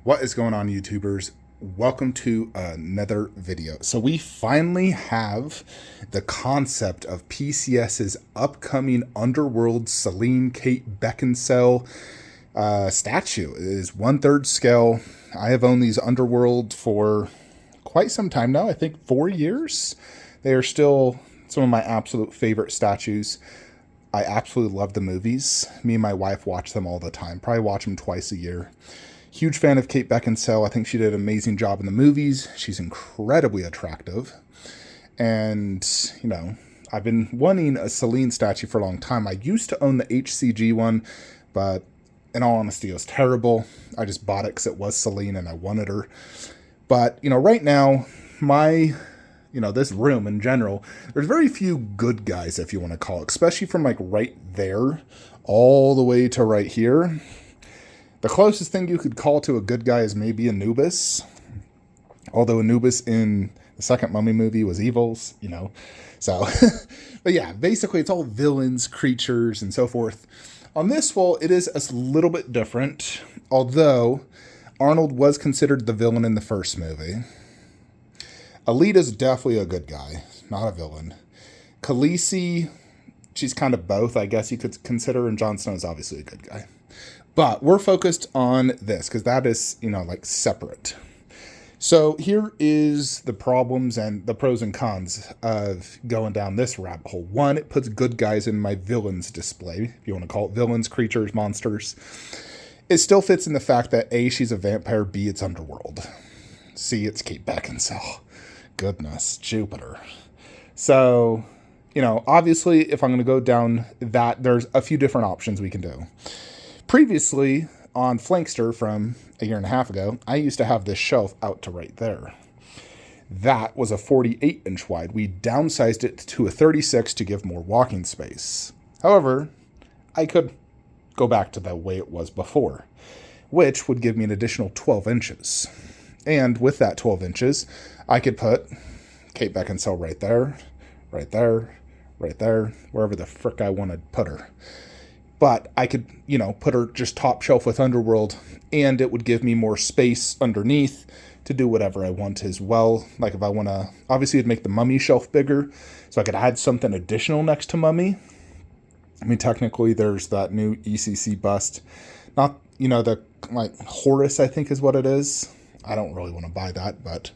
What is going on, YouTubers? Welcome to another video. So we finally have the concept of PCS's upcoming Underworld Selene Kate Beckinsale statue. It is 1/3 scale. I have owned these Underworld for quite some time now. I think 4 years. They are still some of my absolute favorite statues. I absolutely love the movies. Me and my wife watch them all the time. Probably watch them twice a year. Huge fan of Kate Beckinsale. I think she did an amazing job in the movies. She's incredibly attractive. And, you know, I've been wanting a Selene statue for a long time. I used to own the HCG one, but in all honesty, it was terrible. I just bought it because it was Selene and I wanted her. But, you know, right now, this room in general, there's very few good guys, if you want to call it, especially from like right there all the way to right here. The closest thing you could call to a good guy is maybe Anubis. Although Anubis in the second Mummy movie was evils, you know. So, but yeah, basically it's all villains, creatures, and so forth. On this wall, it is a little bit different. Although Arnold was considered the villain in the first movie. Alita's definitely a good guy, not a villain. Khaleesi, she's kind of both, I guess you could consider, and Jon Snow's obviously a good guy. But we're focused on this because that is, like separate. So here is the problems and the pros and cons of going down this rabbit hole. One, it puts good guys in my villains display, if you want to call it villains, creatures, monsters. It still fits in the fact that A, she's a vampire, B, it's Underworld. C, it's Kate Beckinsale. Goodness, Jupiter. So, obviously, if I'm going to go down that, there's a few different options we can do. Previously, on Flankster from a year and a half ago, I used to have this shelf out to right there. That was a 48-inch wide. We downsized it to a 36 to give more walking space. However, I could go back to the way it was before, which would give me an additional 12 inches. And with that 12 inches, I could put Kate Beckinsale right there, right there, right there, wherever the frick I want to put her. But I could, put her just top shelf with Underworld, and it would give me more space underneath to do whatever I want as well. Like if I want to, obviously it'd make the Mummy shelf bigger, so I could add something additional next to Mummy. I mean, technically there's that new ECC bust. Not, the, Horus, I think is what it is. I don't really want to buy that, but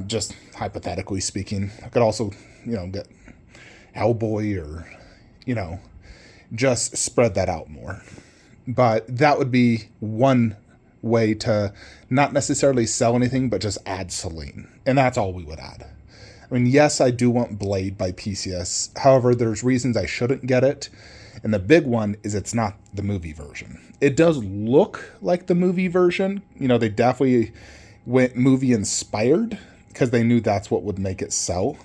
just hypothetically speaking, I could also, get Hellboy or, just spread that out more. But that would be one way to not necessarily sell anything, but just add Selene. And that's all we would add. I mean, yes, I do want Blade by PCS. However, there's reasons I shouldn't get it. And the big one is it's not the movie version. It does look like the movie version. They definitely went movie inspired because they knew that's what would make it sell.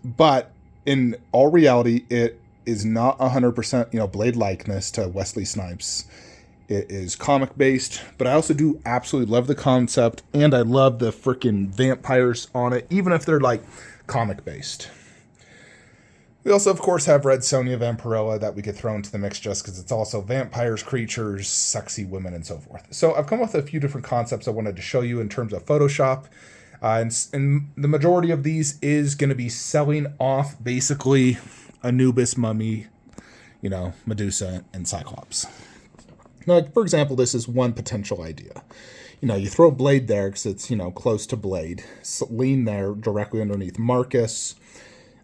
But in all reality, it is not 100%, Blade likeness to Wesley Snipes. It is comic based, but I also do absolutely love the concept, and I love the freaking vampires on it, even if they're like comic based. We also, of course, have Red Sonja Vampirella that we could throw into the mix just because it's also vampires, creatures, sexy women, and so forth. So I've come up with a few different concepts I wanted to show you in terms of Photoshop. And the majority of these is going to be selling off basically Anubis, Mummy, Medusa, and Cyclops. Now, for example, this is one potential idea. You throw Blade there because it's, close to Blade. Selene there directly underneath Marcus.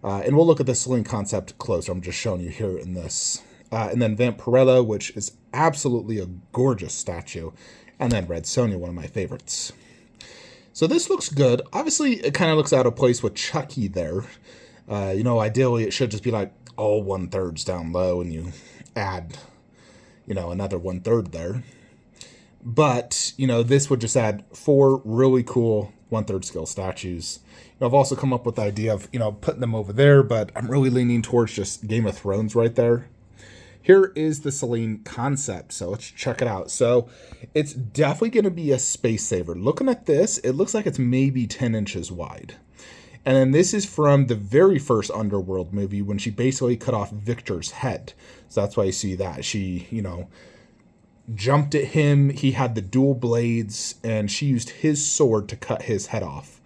And we'll look at the Selene concept closer. I'm just showing you here in this. And then Vampirella, which is absolutely a gorgeous statue. And then Red Sonja, one of my favorites. So this looks good. Obviously, it kind of looks out of place with Chucky there. Ideally, it should just be like all 1/3 down low, and you add, another 1/3 there. But, this would just add 4 really cool 1/3 scale statues. I've also come up with the idea of, putting them over there, but I'm really leaning towards just Game of Thrones right there. Here is the Selene concept, so let's check it out. So it's definitely going to be a space saver. Looking at this, it looks like it's maybe 10 inches wide. And then this is from the very first Underworld movie when she basically cut off Victor's head. So that's why you see that. She, jumped at him. He had the dual blades, and she used his sword to cut his head off.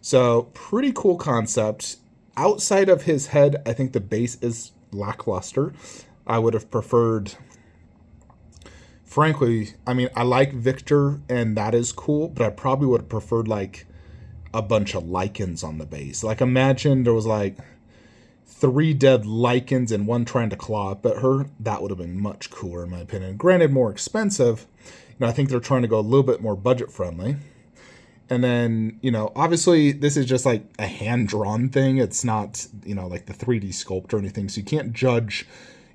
So pretty cool concept. Outside of his head, I think the base is lackluster. I would have preferred, frankly, I mean, I like Victor, and that is cool, but I probably would have preferred like a bunch of lichens on the base. Like, imagine there was like 3 dead lichens and 1 trying to claw up at her. That would have been much cooler, in my opinion. Granted, more expensive. I think they're trying to go a little bit more budget friendly. And then, obviously this is just like a hand-drawn thing. It's not, like the 3D sculpt or anything. So you can't judge,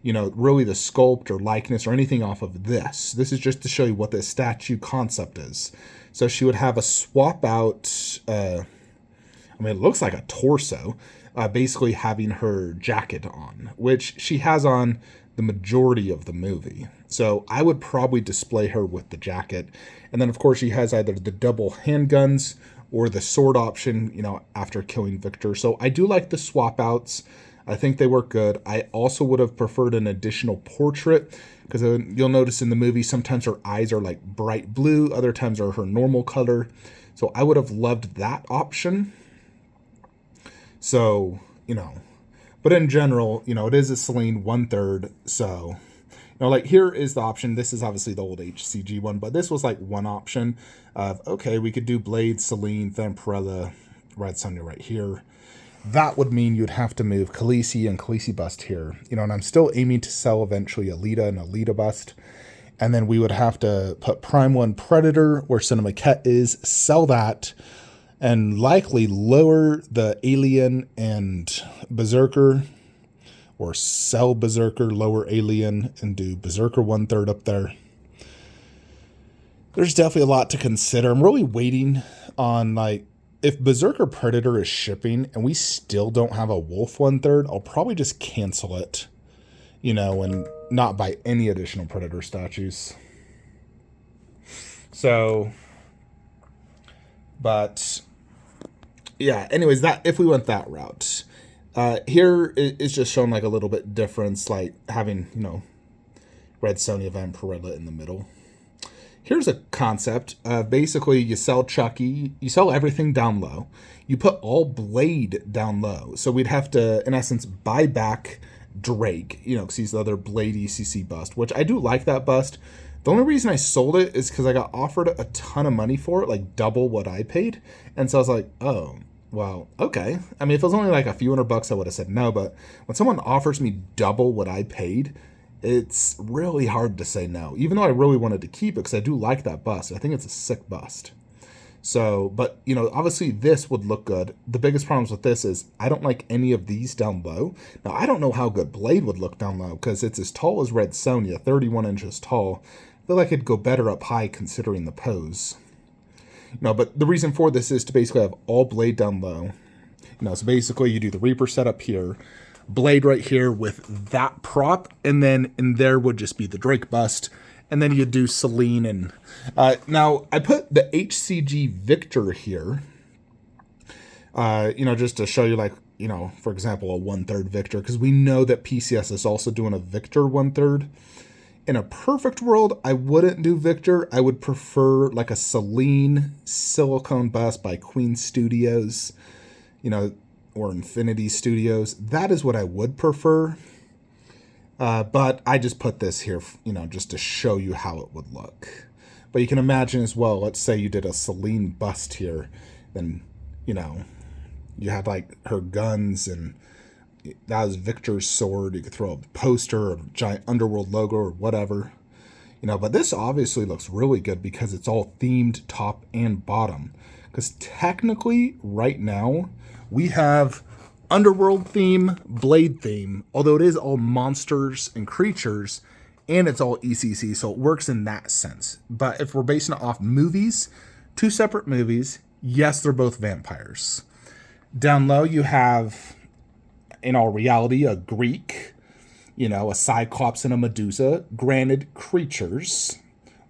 really the sculpt or likeness or anything off of this. This is just to show you what the statue concept is. So she would have a swap out, it looks like a torso, basically having her jacket on, which she has on the majority of the movie. So I would probably display her with the jacket. And then, of course, she has either the double handguns or the sword option, after killing Victor. So I do like the swap outs. I think they work good. I also would have preferred an additional portrait, because you'll notice in the movie sometimes her eyes are like bright blue, other times are her normal color. So I would have loved that option. So, but in general, it is a Selene 1/3. So, like here is the option. This is obviously the old HCG one, but this was like one option of, okay, we could do Blade, Selene, Vampirella, Red Sonja right here. That would mean you'd have to move Khaleesi and Khaleesi bust here. And I'm still aiming to sell eventually Alita and Alita bust. And then we would have to put Prime 1 Predator where Cinema Ket is, sell that, and likely lower the Alien and Berserker, or sell Berserker, lower Alien, and do Berserker 1/3 up there. There's definitely a lot to consider. I'm really waiting on, like, if Berserker Predator is shipping and we still don't have a Wolf 1/3, I'll probably just cancel it, and not buy any additional Predator statues. So, but yeah, anyways, that if we went that route, here is just showing like a little bit difference, like having, Red Sonja Vampirella in the middle. Here's a concept. Basically, you sell Chucky, you sell everything down low. You put all Blade down low. So we'd have to, in essence, buy back Drake, because he's the other Blade ECC bust, which I do like that bust. The only reason I sold it is because I got offered a ton of money for it, like double what I paid. And so I was like, oh, well, okay. I mean, if it was only like a few $100, I would have said no. But when someone offers me double what I paid, it's really hard to say no, even though I really wanted to keep it because I do like that bust. I think it's a sick bust. So, but, obviously this would look good. The biggest problems with this is I don't like any of these down low. Now, I don't know how good Blade would look down low because it's as tall as Red Sonja, 31 inches tall. I feel like it'd go better up high considering the pose. But the reason for this is to basically have all Blade down low. So basically you do the Reaper setup here, Blade right here with that prop, and then in there would just be the Drake bust. And then you do Selene. And now I put the HCG Victor here, just to show you, like, for example, a 1/3 Victor, because we know that PCS is also doing a Victor 1/3. In a perfect world, I wouldn't do Victor. I would prefer like a Selene silicone bust by Queen Studios, or Infinity Studios. That is what I would prefer. But I just put this here, just to show you how it would look. But you can imagine as well, let's say you did a Selene bust here, then, you had like her guns, and that was Victor's sword. You could throw a poster or a giant Underworld logo or whatever, but this obviously looks really good because it's all themed top and bottom. Because technically right now we have Underworld theme, Blade theme, although it is all monsters and creatures, and it's all ECC, so it works in that sense. But if we're basing it off movies, 2 separate movies, yes, they're both vampires. Down low, you have, in all reality, a Greek, a Cyclops and a Medusa, granted creatures,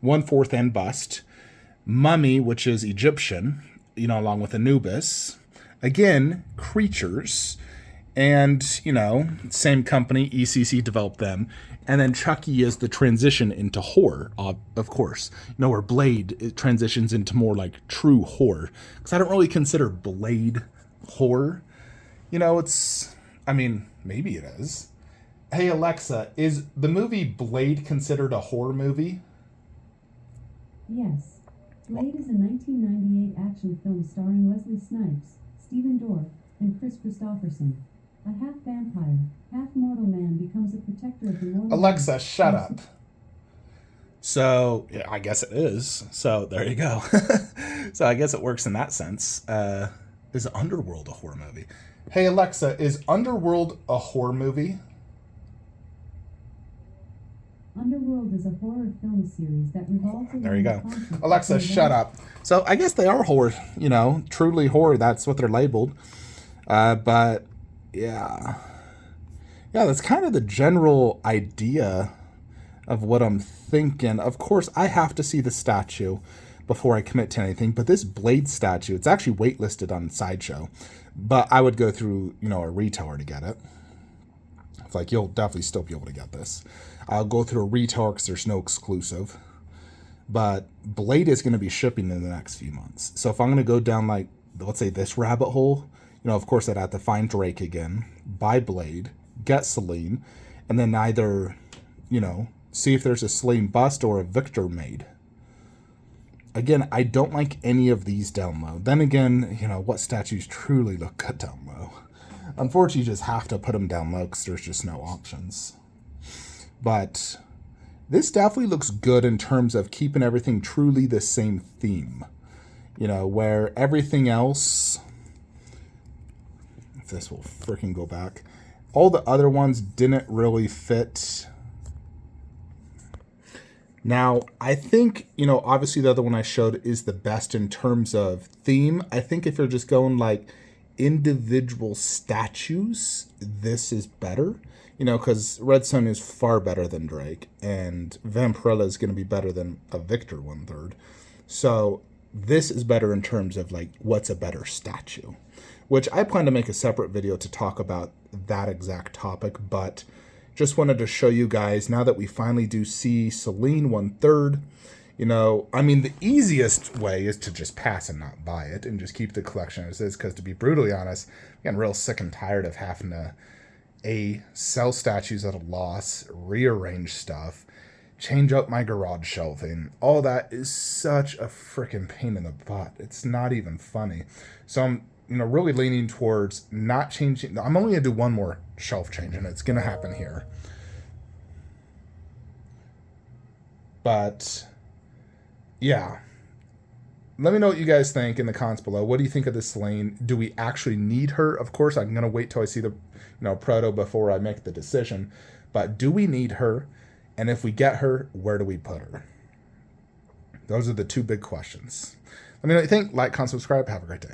1/4 and bust. Mummy, which is Egyptian, along with Anubis. Again, creatures. And, you know, same company, ECC developed them. And then Chucky is the transition into horror, of course. You know, where Blade it transitions into more like true horror. Because I don't really consider Blade horror. You know, I mean, maybe it is. Hey, Alexa, is the movie Blade considered a horror movie? Yes. Blade is a 1998 action film starring Wesley Snipes, Stephen Dorff, and Chris Christopherson. A half-vampire, half-mortal man becomes a protector of the mortal. Alexa, shut up. So, yeah, I guess it is. So, there you go. So, I guess it works in that sense. Is Underworld a horror movie? Hey, Alexa, is Underworld a horror movie? Underworld is a horror film series that revolves around There you go. Alexa, shut up. So, I guess they are horror, you know, truly horror. That's what they're labeled. But, yeah. Yeah, that's kind of the general idea of what I'm thinking. Of course, I have to see the statue before I commit to anything. But this Blade statue, it's actually waitlisted on Sideshow. But I would go through, you know, a retailer to get it. It's like, you'll definitely still be able to get this. I'll go through a retailer because there's no exclusive. But Blade is going to be shipping in the next few months. So if I'm going to go down, like, let's say this rabbit hole, you know, of course, I'd have to find Drake again, buy Blade, get Selene, and then either, you know, see if there's a Selene bust or a Victor made. Again, I don't like any of these down low. Then again, you know, what statues truly look good down low? Unfortunately, you just have to put them down low because there's just no options. But this definitely looks good in terms of keeping everything truly the same theme. You know, where everything else... If this will freaking go back. All the other ones didn't really fit. Now, I think, you know, obviously the other one I showed is the best in terms of theme. I think if you're just going like individual statues, this is better. You know, because Red Sun is far better than Drake. And Vampirella is going to be better than a Victor 1/3. So this is better in terms of like what's a better statue. Which I plan to make a separate video to talk about that exact topic, but just wanted to show you guys, now that we finally do see Selene 1/3, you know, I mean, the easiest way is to just pass and not buy it and just keep the collection as is, because to be brutally honest, I'm getting real sick and tired of having to, sell statues at a loss, rearrange stuff, change up my garage shelving. All that is such a freaking pain in the butt. It's not even funny. So I'm, you know, really leaning towards not changing. I'm only going to do one more shelf change, and it's going to happen here. But, yeah. Let me know what you guys think in the comments below. What do you think of this Selene? Do we actually need her? Of course, I'm going to wait till I see the, you know, proto before I make the decision. But do we need her? And if we get her, where do we put her? Those are the two big questions. Let me know what you think. Like, comment, subscribe. Have a great day.